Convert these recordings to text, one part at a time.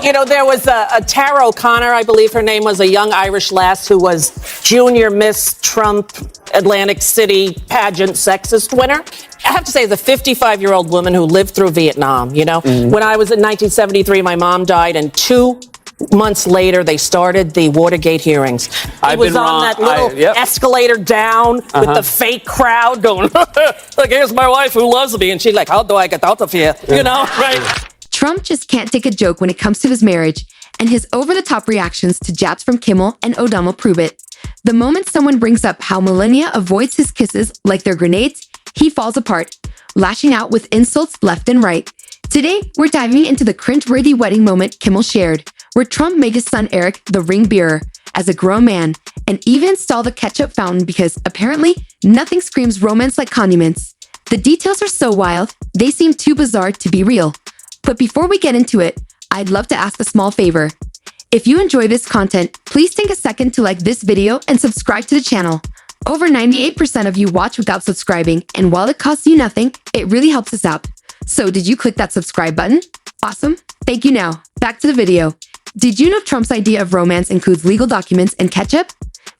You know, there was a Tara O'Connor, I believe her name was, a young Irish lass who was Junior Miss Trump Atlantic City pageant sexist winner. I have to say, the 55-year-old woman who lived through Vietnam, you know. When I was in 1973, my mom died, and 2 months later, they started the Watergate hearings. He was on that little escalator down with the fake crowd going, look, here's my wife who loves me. And she's like, how do I get out of here? You know, right? Trump just can't take a joke when it comes to his marriage, and his over-the-top reactions to jabs from Kimmel and O'Donnell prove it. The moment someone brings up how Melania avoids his kisses like they're grenades, he falls apart, lashing out with insults left and right. Today, we're diving into the cringeworthy wedding moment Kimmel shared, where Trump made his son Eric the ring bearer as a grown man, and even installed a ketchup fountain because apparently nothing screams romance like condiments. The details are so wild, they seem too bizarre to be real. But before we get into it, I'd love to ask a small favor. If you enjoy this content, please take a second to like this video and subscribe to the channel. Over 98% of you watch without subscribing, and while it costs you nothing, it really helps us out. So did you click that subscribe button? Awesome. Thank you. Now, back to the video. Did you know Trump's idea of romance includes legal documents and ketchup?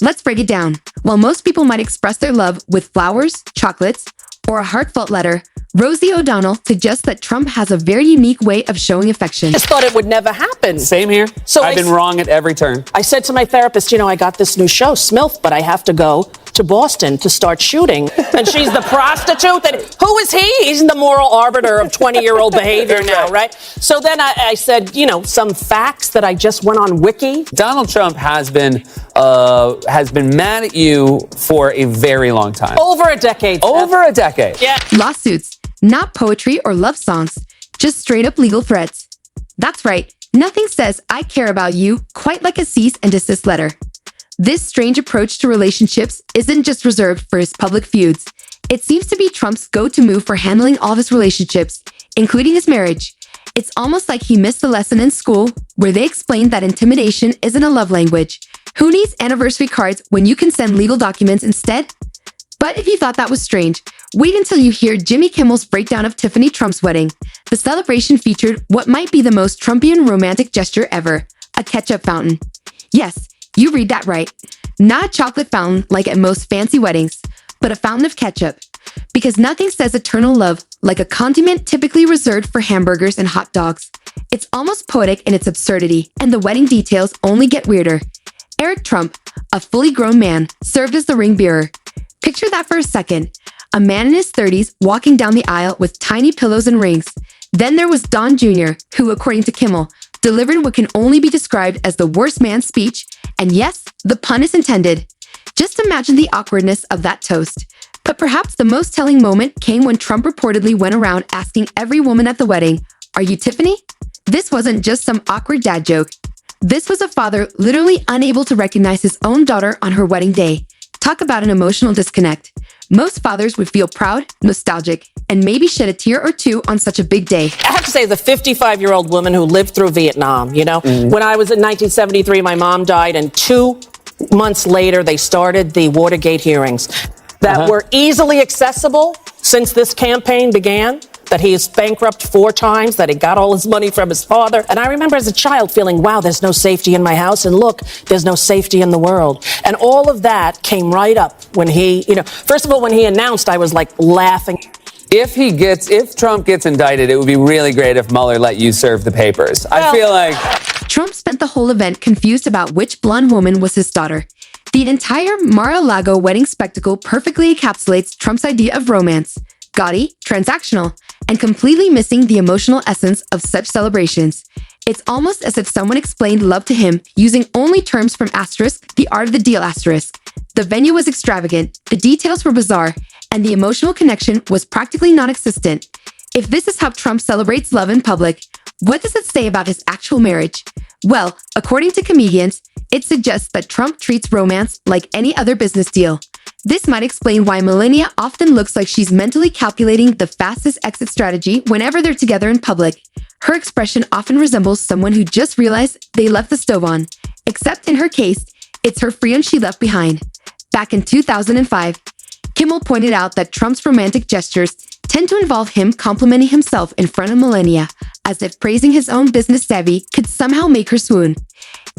Let's break it down. While most people might express their love with flowers, chocolates, or a heartfelt letter, Rosie O'Donnell suggests that Trump has a very unique way of showing affection. I just thought it would never happen. Same here. So I've been wrong at every turn. I said to my therapist, you know, I got this new show, Smilf, but I have to go to Boston to start shooting. And she's the prostitute. That, who is he? He's the moral arbiter of 20-year-old behavior now, right? So then I said, you know, some facts that I just went on Wiki. Donald Trump has been mad at you for a very long time. Over a decade. Over a decade. Yeah. Lawsuits, not poetry or love songs, just straight up legal threats. That's right. Nothing says I care about you quite like a cease and desist letter. This strange approach to relationships isn't just reserved for his public feuds. It seems to be Trump's go-to move for handling all of his relationships, including his marriage. It's almost like he missed the lesson in school where they explained that intimidation isn't a love language. Who needs anniversary cards when you can send legal documents instead? But if you thought that was strange, wait until you hear Jimmy Kimmel's breakdown of Tiffany Trump's wedding. The celebration featured what might be the most Trumpian romantic gesture ever, a ketchup fountain. Yes, you read that right. Not a chocolate fountain like at most fancy weddings, but a fountain of ketchup. Because nothing says eternal love like a condiment typically reserved for hamburgers and hot dogs. It's almost poetic in its absurdity, and the wedding details only get weirder. Eric Trump, a fully grown man, served as the ring bearer. Picture that for a second. A man in his 30s walking down the aisle with tiny pillows and rings. Then there was Don Jr., who, according to Kimmel, delivered what can only be described as the worst man's speech, and yes, the pun is intended. Just imagine the awkwardness of that toast. But perhaps the most telling moment came when Trump reportedly went around asking every woman at the wedding, "Are you Tiffany?" This wasn't just some awkward dad joke. This was a father literally unable to recognize his own daughter on her wedding day. Talk about an emotional disconnect. Most fathers would feel proud, nostalgic, and maybe shed a tear or two on such a big day. I have to say, the 55-year-old woman who lived through Vietnam, you know, when I was in 1973, my mom died, and 2 months later, they started the Watergate hearings that were easily accessible since this campaign began. That he is bankrupt 4 times, that he got all his money from his father. And I remember as a child feeling, wow, there's no safety in my house. And look, there's no safety in the world. And all of that came right up when he, you know, first of all, when he announced, I was like laughing. If Trump gets indicted, it would be really great if Mueller let you serve the papers. I feel like Trump spent the whole event confused about which blonde woman was his daughter. The entire Mar-a-Lago wedding spectacle perfectly encapsulates Trump's idea of romance. Gaudy, transactional, and completely missing the emotional essence of such celebrations. It's almost as if someone explained love to him using only terms from *, The Art of the Deal *. The venue was extravagant, the details were bizarre, and the emotional connection was practically non-existent. If this is how Trump celebrates love in public, what does it say about his actual marriage? Well, according to comedians, it suggests that Trump treats romance like any other business deal. This might explain why Melania often looks like she's mentally calculating the fastest exit strategy whenever they're together in public. Her expression often resembles someone who just realized they left the stove on. Except in her case, it's her friend she left behind. Back in 2005, Kimmel pointed out that Trump's romantic gestures tend to involve him complimenting himself in front of Melania, as if praising his own business savvy could somehow make her swoon.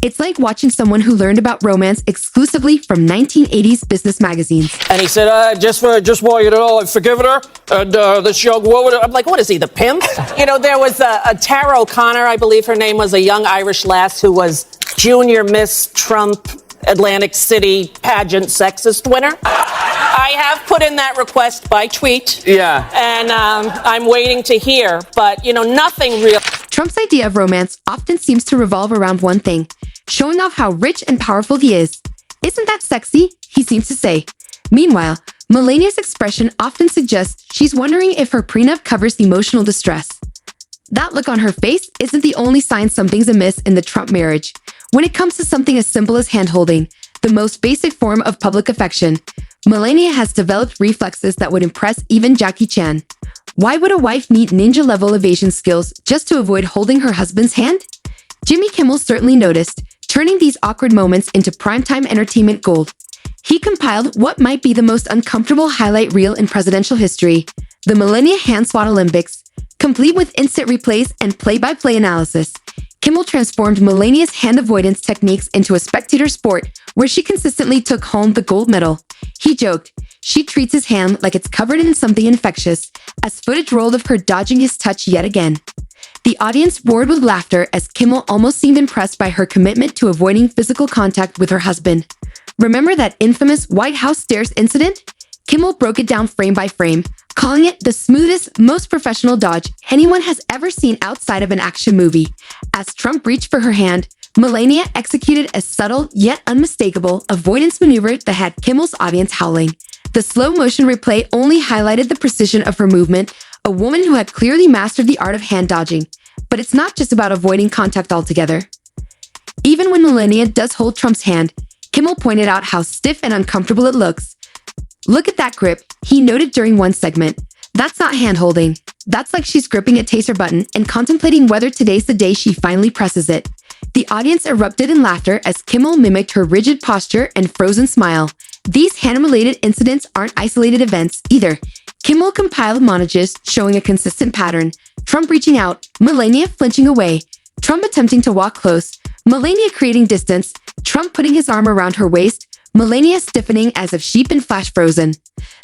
It's like watching someone who learned about romance exclusively from 1980s business magazines. And he said, just want you to know, I've forgiven her. And this young woman, I'm like, what is he, the pimp? You know, there was a Tara O'Connor, I believe her name was, a young Irish lass who was junior Miss Trump Atlantic City pageant sexist winner. I have put in that request by tweet. Yeah. And I'm waiting to hear, but, you know, nothing real. Trump's idea of romance often seems to revolve around one thing, showing off how rich and powerful he is. Isn't that sexy? He seems to say. Meanwhile, Melania's expression often suggests she's wondering if her prenup covers emotional distress. That look on her face isn't the only sign something's amiss in the Trump marriage. When it comes to something as simple as hand-holding, the most basic form of public affection, Melania has developed reflexes that would impress even Jackie Chan. Why would a wife need ninja-level evasion skills just to avoid holding her husband's hand? Jimmy Kimmel certainly noticed, turning these awkward moments into primetime entertainment gold. He compiled what might be the most uncomfortable highlight reel in presidential history, the Melania Hand Swat Olympics, complete with instant replays and play-by-play analysis. Kimmel transformed Melania's hand avoidance techniques into a spectator sport where she consistently took home the gold medal. He joked, she treats his hand like it's covered in something infectious, as footage rolled of her dodging his touch yet again. The audience roared with laughter as Kimmel almost seemed impressed by her commitment to avoiding physical contact with her husband. Remember that infamous White House stairs incident? Kimmel broke it down frame by frame, calling it the smoothest, most professional dodge anyone has ever seen outside of an action movie. As Trump reached for her hand, Melania executed a subtle yet unmistakable avoidance maneuver that had Kimmel's audience howling. The slow-motion replay only highlighted the precision of her movement, a woman who had clearly mastered the art of hand dodging. But it's not just about avoiding contact altogether. Even when Melania does hold Trump's hand, Kimmel pointed out how stiff and uncomfortable it looks. Look at that grip, he noted during one segment. That's not hand-holding. That's like she's gripping a taser button and contemplating whether today's the day she finally presses it. The audience erupted in laughter as Kimmel mimicked her rigid posture and frozen smile. These hand-related incidents aren't isolated events either. Kimmel compiled montages showing a consistent pattern. Trump reaching out, Melania flinching away, Trump attempting to walk close, Melania creating distance, Trump putting his arm around her waist, Melania stiffening as if she'd been flash frozen.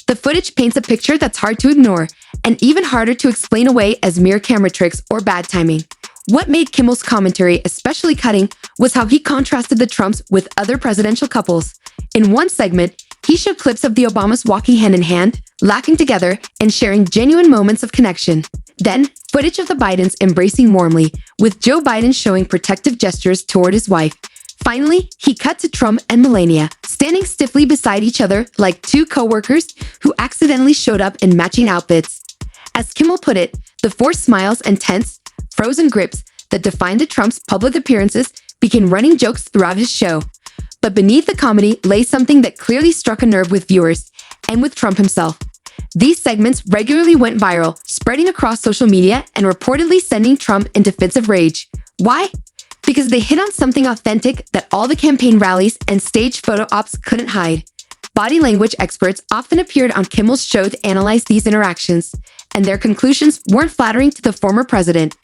The footage paints a picture that's hard to ignore, and even harder to explain away as mere camera tricks or bad timing. What made Kimmel's commentary especially cutting was how he contrasted the Trumps with other presidential couples. In one segment, he showed clips of the Obamas walking hand in hand, laughing together, and sharing genuine moments of connection. Then, footage of the Bidens embracing warmly, with Joe Biden showing protective gestures toward his wife. Finally, he cut to Trump and Melania, standing stiffly beside each other like two co-workers who accidentally showed up in matching outfits. As Kimmel put it, the forced smiles and tense, frozen grips that defined the Trump's public appearances became running jokes throughout his show. But beneath the comedy lay something that clearly struck a nerve with viewers, and with Trump himself. These segments regularly went viral, spreading across social media and reportedly sending Trump into fits of rage. Why? Because they hit on something authentic that all the campaign rallies and stage photo ops couldn't hide. Body language experts often appeared on Kimmel's show to analyze these interactions, and their conclusions weren't flattering to the former president.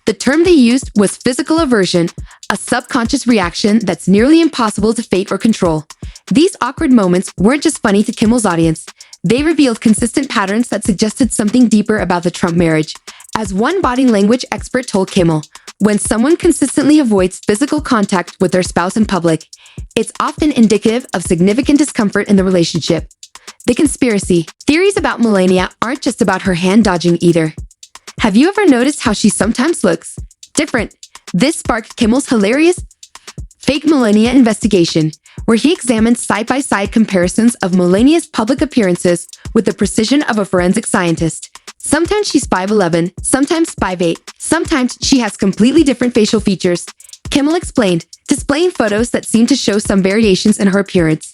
The term they used was physical aversion, a subconscious reaction that's nearly impossible to fake or control. These awkward moments weren't just funny to Kimmel's audience. They revealed consistent patterns that suggested something deeper about the Trump marriage. As one body language expert told Kimmel, when someone consistently avoids physical contact with their spouse in public, it's often indicative of significant discomfort in the relationship. The conspiracy theories about Melania aren't just about her hand dodging either. Have you ever noticed how she sometimes looks different? This sparked Kimmel's hilarious fake Melania investigation, where he examined side-by-side comparisons of Melania's public appearances with the precision of a forensic scientist. Sometimes she's 5'11", sometimes 5'8", sometimes she has completely different facial features. Kimmel explained, displaying photos that seemed to show some variations in her appearance.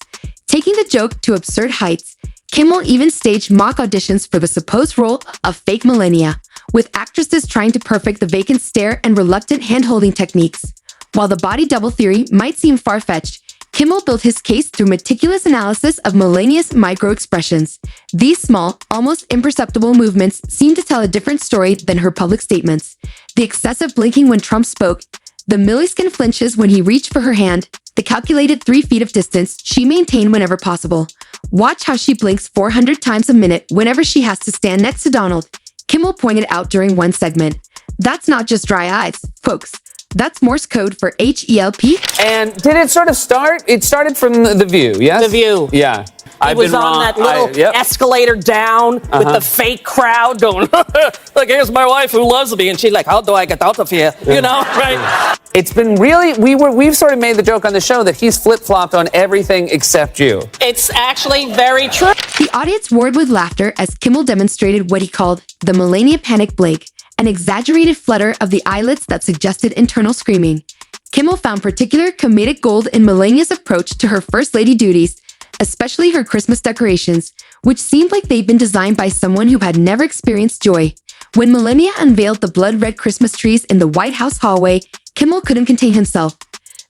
Taking the joke to absurd heights, Kimmel even staged mock auditions for the supposed role of fake Melania, with actresses trying to perfect the vacant stare and reluctant hand-holding techniques. While the body double theory might seem far-fetched, Kimmel built his case through meticulous analysis of Melania's micro-expressions. These small, almost imperceptible movements seem to tell a different story than her public statements. The excessive blinking when Trump spoke, the millisecond flinches when he reached for her hand, the calculated 3 feet of distance she maintained whenever possible. Watch how she blinks 400 times a minute whenever she has to stand next to Donald, Kimmel pointed out during one segment. That's not just dry eyes, folks. That's Morse code for HELP. And did it sort of start? It started from The View, yes? The View. Yeah. He was on that little escalator down with the fake crowd going, look, here's my wife who loves me. And she's like, how do I get out of here? You know, right? It's been really, we've sort of made the joke on the show that he's flip-flopped on everything except you. It's actually very true. The audience roared with laughter as Kimmel demonstrated what he called the Melania panic blink, an exaggerated flutter of the eyelids that suggested internal screaming. Kimmel found particular comedic gold in Melania's approach to her First Lady duties, especially her Christmas decorations, which seemed like they'd been designed by someone who had never experienced joy. When Melania unveiled the blood-red Christmas trees in the White House hallway, Kimmel couldn't contain himself.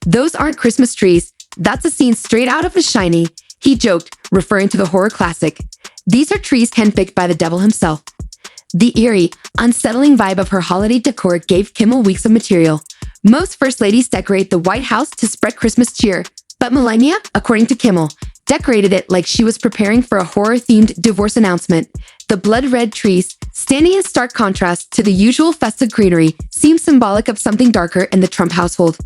Those aren't Christmas trees. That's a scene straight out of The Shining, he joked, referring to the horror classic. These are trees handpicked by the devil himself. The eerie, unsettling vibe of her holiday decor gave Kimmel weeks of material. Most First Ladies decorate the White House to spread Christmas cheer, but Melania, according to Kimmel, decorated it like she was preparing for a horror-themed divorce announcement. The blood-red trees, standing in stark contrast to the usual festive greenery, seemed symbolic of something darker in the Trump household.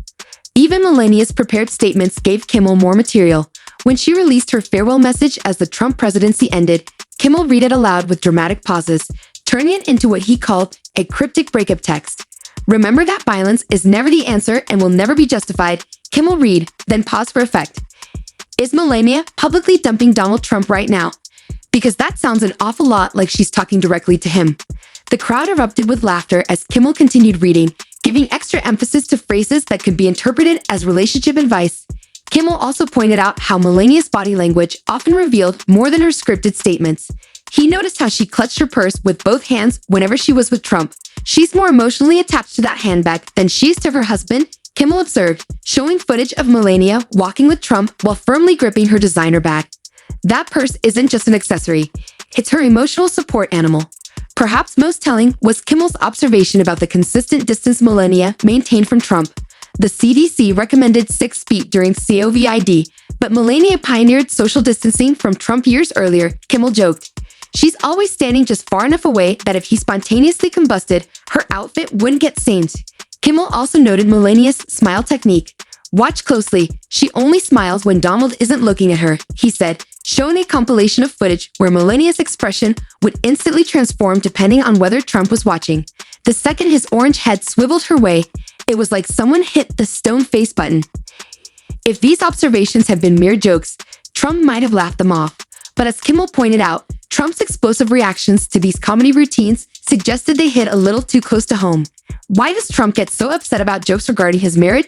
Even Melania's prepared statements gave Kimmel more material. When she released her farewell message as the Trump presidency ended, Kimmel read it aloud with dramatic pauses, turning it into what he called a cryptic breakup text. Remember that violence is never the answer and will never be justified, Kimmel read, then pause for effect. Is Melania publicly dumping Donald Trump right now? Because that sounds an awful lot like she's talking directly to him. The crowd erupted with laughter as Kimmel continued reading, giving extra emphasis to phrases that could be interpreted as relationship advice. Kimmel also pointed out how Melania's body language often revealed more than her scripted statements. He noticed how she clutched her purse with both hands whenever she was with Trump. She's more emotionally attached to that handbag than she is to her husband, Kimmel observed, showing footage of Melania walking with Trump while firmly gripping her designer bag. That purse isn't just an accessory. It's her emotional support animal. Perhaps most telling was Kimmel's observation about the consistent distance Melania maintained from Trump. The CDC recommended 6 feet during COVID, but Melania pioneered social distancing from Trump years earlier, Kimmel joked. She's always standing just far enough away that if he spontaneously combusted, her outfit wouldn't get stained. Kimmel also noted Melania's smile technique. Watch closely. She only smiles when Donald isn't looking at her, he said, showing a compilation of footage where Melania's expression would instantly transform depending on whether Trump was watching. The second his orange head swiveled her way, it was like someone hit the stone face button. If these observations had been mere jokes, Trump might have laughed them off. But as Kimmel pointed out, Trump's explosive reactions to these comedy routines suggested they hit a little too close to home. Why does Trump get so upset about jokes regarding his marriage?